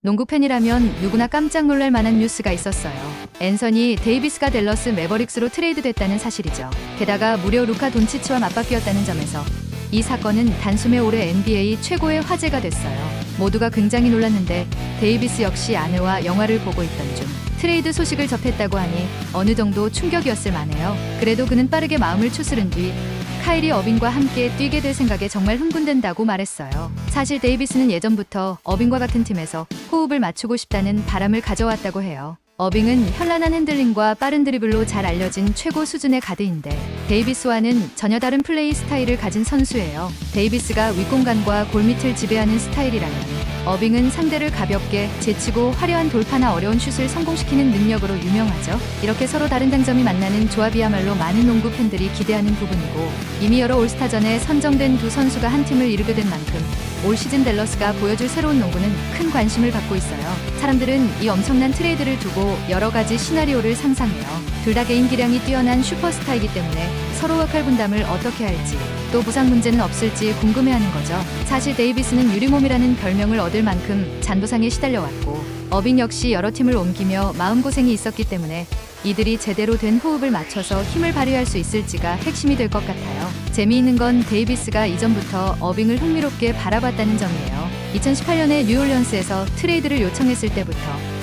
농구 팬이라면 누구나 깜짝 놀랄 만한 뉴스가 있었어요. 앤서니 데이비스가 댈러스 매버릭스로 트레이드됐다는 사실이죠. 게다가 무려 루카 돈치치와 맞바뀌었다는 점에서 이 사건은 단숨에 올해 NBA 최고의 화제가 됐어요. 모두가 굉장히 놀랐는데 데이비스 역시 아내와 영화를 보고 있던 중 트레이드 소식을 접했다고 하니 어느 정도 충격이었을 만해요. 그래도 그는 빠르게 마음을 추스른 뒤 카이리 어빙과 함께 뛰게 될 생각에 정말 흥분된다고 말했어요. 사실 데이비스는 예전부터 어빙과 같은 팀에서 호흡을 맞추고 싶다는 바람을 가져왔다고 해요. 어빙은 현란한 핸들링과 빠른 드리블로 잘 알려진 최고 수준의 가드인데 데이비스와는 전혀 다른 플레이 스타일을 가진 선수예요. 데이비스가 윗공간과 골밑을 지배하는 스타일이라면 어빙은 상대를 가볍게 제치고 화려한 돌파나 어려운 슛을 성공시키는 능력으로 유명하죠. 이렇게 서로 다른 장점이 만나는 조합이야말로 많은 농구 팬들이 기대하는 부분이고 이미 여러 올스타전에 선정된 두 선수가 한 팀을 이루게 된 만큼 올 시즌 댈러스가 보여줄 새로운 농구는 큰 관심을 받고 있어요. 사람들은 이 엄청난 트레이드를 두고 여러 가지 시나리오를 상상해요. 둘 다 개인 기량이 뛰어난 슈퍼스타이기 때문에 서로 역할 분담을 어떻게 할지 또 부상 문제는 없을지 궁금해하는 거죠. 사실 데이비스는 유리몸이라는 별명을 얻을 만큼 잔부상에 시달려왔고 어빙 역시 여러 팀을 옮기며 마음고생이 있었기 때문에 이들이 제대로 된 호흡을 맞춰서 힘을 발휘할 수 있을지가 핵심이 될 것 같아요. 재미있는 건 데이비스가 이전부터 어빙을 흥미롭게 바라봤다는 점이에요. 2018년에 뉴올리언스에서 트레이드를 요청했을 때부터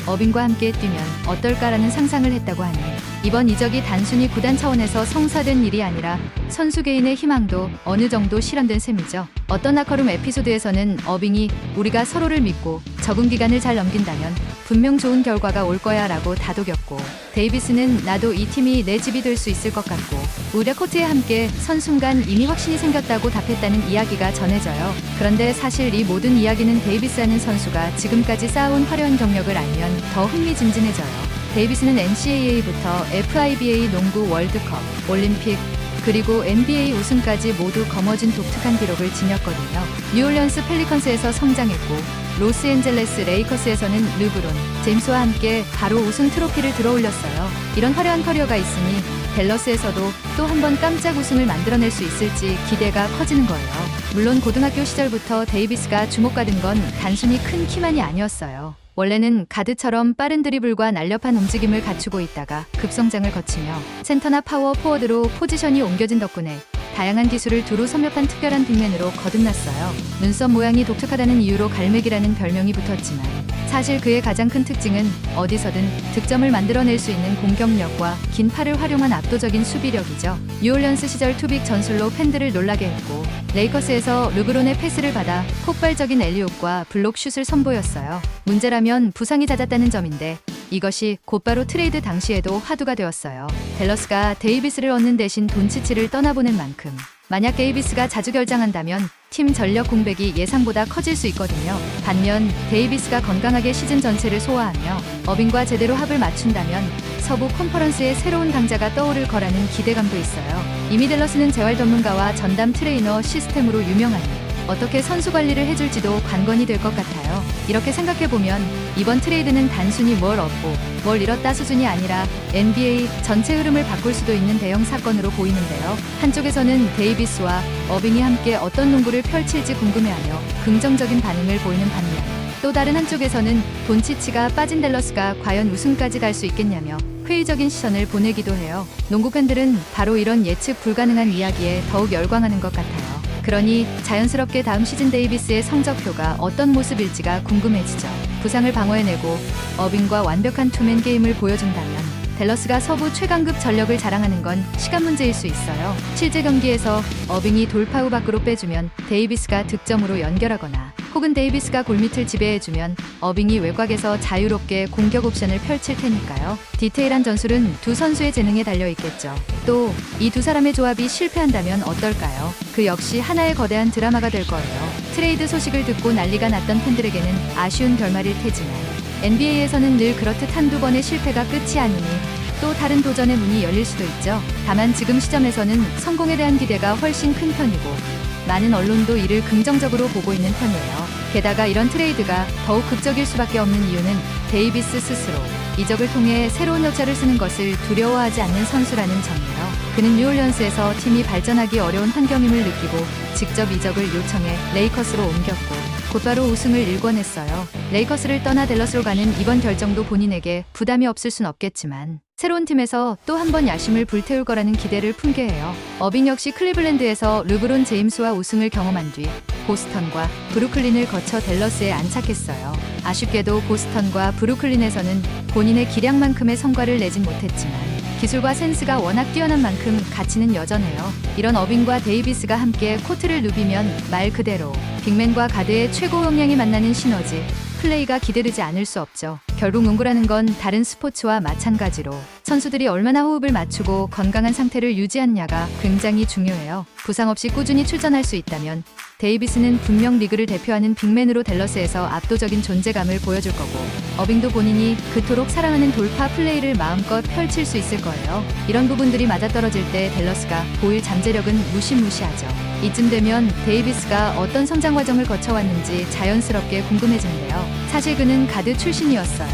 어빙과 함께 뛰면 어떨까라는 상상을 했다고 하니 이번 이적이 단순히 구단 차원에서 성사된 일이 아니라 선수 개인의 희망도 어느 정도 실현된 셈이죠. 어떤 라커룸 에피소드에서는 어빙이 우리가 서로를 믿고 적응 기간을 잘 넘긴다면 분명 좋은 결과가 올 거야 라고 다독였고 데이비스는 나도 이 팀이 내 집이 될 수 있을 것 같고 우리가 코트에 함께 선 순간 이미 확신이 생겼다고 답했다는 이야기가 전해져요. 그런데 사실 이 모든 이야기는 데이비스라는 선수가 지금까지 쌓아온 화려한 경력을 알면 더 흥미진진해져요. 데이비스는 NCAA부터 FIBA 농구 월드컵, 올림픽, 그리고 NBA 우승까지 모두 거머쥔 독특한 기록을 지녔거든요. 뉴올리언스 펠리컨스에서 성장했고 로스앤젤레스 레이커스에서는 르브론, 제임스와 함께 바로 우승 트로피를 들어올렸어요. 이런 화려한 커리어가 있으니 댈러스에서도 또 한 번 깜짝 우승을 만들어낼 수 있을지 기대가 커지는 거예요. 물론 고등학교 시절부터 데이비스가 주목받은 건 단순히 큰 키만이 아니었어요. 원래는 가드처럼 빠른 드리블과 날렵한 움직임을 갖추고 있다가 급성장을 거치며 센터나 파워 포워드로 포지션이 옮겨진 덕분에 다양한 기술을 두루 섭렵한 특별한 빅맨으로 거듭났어요. 눈썹 모양이 독특하다는 이유로 갈매기라는 별명이 붙었지만 사실 그의 가장 큰 특징은 어디서든 득점을 만들어낼 수 있는 공격력과 긴 팔을 활용한 압도적인 수비력이죠. 뉴올리언스 시절 투빅 전술로 팬들을 놀라게 했고 레이커스에서 르브론의 패스를 받아 폭발적인 엘리옵과 블록 슛을 선보였어요. 문제라면 부상이 잦았다는 점인데 이것이 곧바로 트레이드 당시에도 화두가 되었어요. 댈러스가 데이비스를 얻는 대신 돈치치를 떠나보낸 만큼 만약 데이비스가 자주 결장한다면 팀 전력 공백이 예상보다 커질 수 있거든요. 반면 데이비스가 건강하게 시즌 전체를 소화하며 어빙과 제대로 합을 맞춘다면 서부 컨퍼런스의 새로운 강자가 떠오를 거라는 기대감도 있어요. 이미 댈러스는 재활 전문가와 전담 트레이너 시스템으로 유명하니 어떻게 선수 관리를 해줄지도 관건이 될 것 같아요. 이렇게 생각해보면 이번 트레이드는 단순히 뭘 얻고 뭘 잃었다 수준이 아니라 NBA 전체 흐름을 바꿀 수도 있는 대형 사건으로 보이는데요. 한쪽에서는 데이비스와 어빙이 함께 어떤 농구를 펼칠지 궁금해하며 긍정적인 반응을 보이는 반면 또 다른 한쪽에서는 돈치치가 빠진 댈러스가 과연 우승까지 갈 수 있겠냐며 회의적인 시선을 보내기도 해요. 농구 팬들은 바로 이런 예측 불가능한 이야기에 더욱 열광하는 것 같아요. 그러니 자연스럽게 다음 시즌 데이비스의 성적표가 어떤 모습일지가 궁금해지죠. 부상을 방어해내고 어빙과 완벽한 투맨 게임을 보여준다면 댈러스가 서부 최강급 전력을 자랑하는 건 시간 문제일 수 있어요. 실제 경기에서 어빙이 돌파 후 밖으로 빼주면 데이비스가 득점으로 연결하거나 혹은 데이비스가 골밑을 지배해주면 어빙이 외곽에서 자유롭게 공격 옵션을 펼칠 테니까요. 디테일한 전술은 두 선수의 재능에 달려있겠죠. 또 이 두 사람의 조합이 실패한다면 어떨까요? 그 역시 하나의 거대한 드라마가 될 거예요. 트레이드 소식을 듣고 난리가 났던 팬들에게는 아쉬운 결말일 테지만 NBA에서는 늘 그렇듯 한두 번의 실패가 끝이 아니니 또 다른 도전의 문이 열릴 수도 있죠. 다만 지금 시점에서는 성공에 대한 기대가 훨씬 큰 편이고 많은 언론도 이를 긍정적으로 보고 있는 편이에요. 게다가 이런 트레이드가 더욱 극적일 수밖에 없는 이유는 데이비스 스스로 이적을 통해 새로운 역사를 쓰는 것을 두려워하지 않는 선수라는 점이에요. 그는 뉴올리언스에서 팀이 발전하기 어려운 환경임을 느끼고 직접 이적을 요청해 레이커스로 옮겼고 곧바로 우승을 일궈냈어요. 레이커스를 떠나 댈러스로 가는 이번 결정도 본인에게 부담이 없을 순 없겠지만 새로운 팀에서 또 한 번 야심을 불태울 거라는 기대를 품게 해요. 어빙 역시 클리블랜드에서 르브론 제임스와 우승을 경험한 뒤 보스턴과 브루클린을 거쳐 댈러스에 안착했어요. 아쉽게도 보스턴과 브루클린에서는 본인의 기량만큼의 성과를 내진 못했지만 기술과 센스가 워낙 뛰어난 만큼 가치는 여전해요. 이런 어빙과 데이비스가 함께 코트를 누비면 말 그대로 빅맨과 가드의 최고 역량이 만나는 시너지 플레이가 기대되지 않을 수 없죠. 결국 농구라는 건 다른 스포츠와 마찬가지로 선수들이 얼마나 호흡을 맞추고 건강한 상태를 유지하느냐가 굉장히 중요해요. 부상 없이 꾸준히 출전할 수 있다면 데이비스는 분명 리그를 대표하는 빅맨으로 댈러스에서 압도적인 존재감을 보여줄 거고 어빙도 본인이 그토록 사랑하는 돌파 플레이를 마음껏 펼칠 수 있을 거예요. 이런 부분들이 맞아떨어질 때 댈러스가 보일 잠재력은 무시무시하죠. 이쯤 되면 데이비스가 어떤 성장 과정을 거쳐왔는지 자연스럽게 궁금해지는데요. 사실 그는 가드 출신이었어요.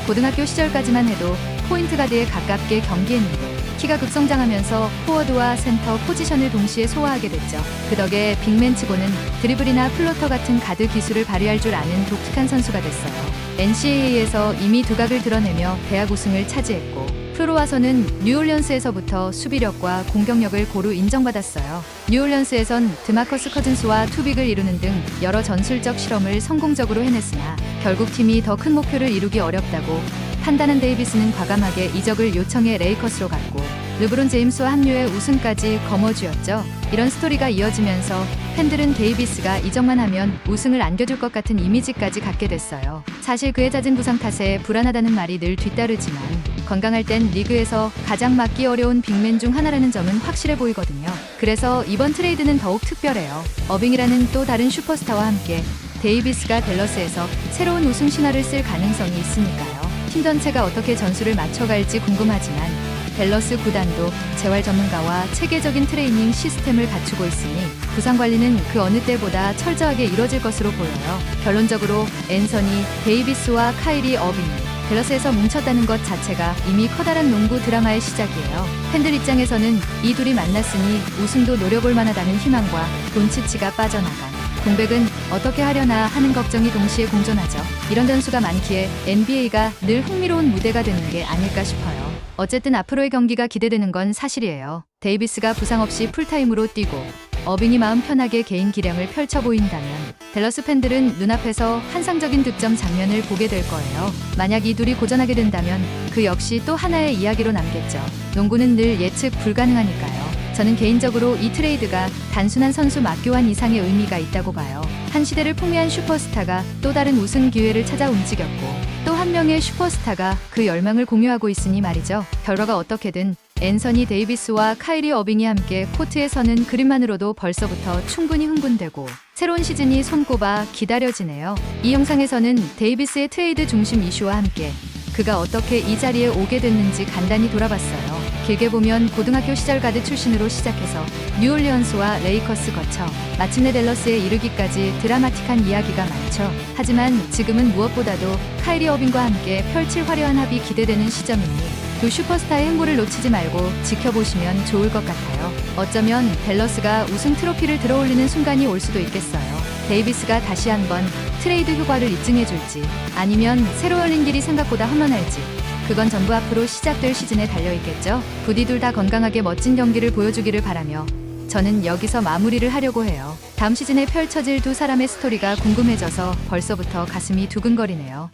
고등학교 시절까지만 해도 포인트 가드에 가깝게 경기했는데 키가 급성장하면서 포워드와 센터 포지션을 동시에 소화하게 됐죠. 그 덕에 빅맨치고는 드리블이나 플로터 같은 가드 기술을 발휘할 줄 아는 독특한 선수가 됐어요. NCAA에서 이미 두각을 드러내며 대학 우승을 차지했고 프로로 와서는 뉴올리언스에서부터 수비력과 공격력을 고루 인정받았어요. 뉴올리언스에선 드마커스 커즌스와 투빅을 이루는 등 여러 전술적 실험을 성공적으로 해냈으나 결국 팀이 더 큰 목표를 이루기 어렵다고 판단한 데이비스는 과감하게 이적을 요청해 레이커스로 갔고 르브론 제임스와 합류해 우승까지 거머쥐었죠. 이런 스토리가 이어지면서 팬들은 데이비스가 이적만 하면 우승을 안겨줄 것 같은 이미지까지 갖게 됐어요. 사실 그의 잦은 부상 탓에 불안하다는 말이 늘 뒤따르지만 건강할 땐 리그에서 가장 막기 어려운 빅맨 중 하나라는 점은 확실해 보이거든요. 그래서 이번 트레이드는 더욱 특별해요. 어빙이라는 또 다른 슈퍼스타와 함께 데이비스가 댈러스에서 새로운 우승 신화를 쓸 가능성이 있으니까요. 팀 전체가 어떻게 전술을 맞춰갈지 궁금하지만 댈러스 구단도 재활 전문가와 체계적인 트레이닝 시스템을 갖추고 있으니 부상 관리는 그 어느 때보다 철저하게 이뤄질 것으로 보여요. 결론적으로 앤서니 데이비스와 카이리 어빙이 댈러스에서 뭉쳤다는 것 자체가 이미 커다란 농구 드라마의 시작이에요. 팬들 입장에서는 이 둘이 만났으니 우승도 노려볼 만하다는 희망과 돈치치가 빠져나간 공백은 어떻게 하려나 하는 걱정이 동시에 공존하죠. 이런 변수가 많기에 NBA가 늘 흥미로운 무대가 되는 게 아닐까 싶어요. 어쨌든 앞으로의 경기가 기대되는 건 사실이에요. 데이비스가 부상 없이 풀타임으로 뛰고 어빙이 마음 편하게 개인 기량을 펼쳐 보인다면 댈러스 팬들은 눈앞에서 환상적인 득점 장면을 보게 될 거예요. 만약 이 둘이 고전하게 된다면 그 역시 또 하나의 이야기로 남겠죠. 농구는 늘 예측 불가능하니까요. 저는 개인적으로 이 트레이드가 단순한 선수 맞교환 이상의 의미가 있다고 봐요. 한 시대를 풍미한 슈퍼스타가 또 다른 우승 기회를 찾아 움직였고 또 한 명의 슈퍼스타가 그 열망을 공유하고 있으니 말이죠. 결과가 어떻게든 앤서니 데이비스와 카이리 어빙이 함께 코트에 서는 그림만으로도 벌써부터 충분히 흥분되고 새로운 시즌이 손꼽아 기다려지네요. 이 영상에서는 데이비스의 트레이드 중심 이슈와 함께 그가 어떻게 이 자리에 오게 됐는지 간단히 돌아봤어요. 길게 보면 고등학교 시절 가드 출신으로 시작해서 뉴올리언스와 레이커스 거쳐 마침내 댈러스에 이르기까지 드라마틱한 이야기가 많죠. 하지만 지금은 무엇보다도 카이리 어빙과 함께 펼칠 화려한 합이 기대되는 시점이니 두 슈퍼스타의 행보를 놓치지 말고 지켜보시면 좋을 것 같아요. 어쩌면 댈러스가 우승 트로피를 들어올리는 순간이 올 수도 있겠어요. 데이비스가 다시 한번 트레이드 효과를 입증해줄지 아니면 새로 열린 길이 생각보다 험난할지 그건 전부 앞으로 시작될 시즌에 달려있겠죠. 부디 둘 다 건강하게 멋진 경기를 보여주기를 바라며 저는 여기서 마무리를 하려고 해요. 다음 시즌에 펼쳐질 두 사람의 스토리가 궁금해져서 벌써부터 가슴이 두근거리네요.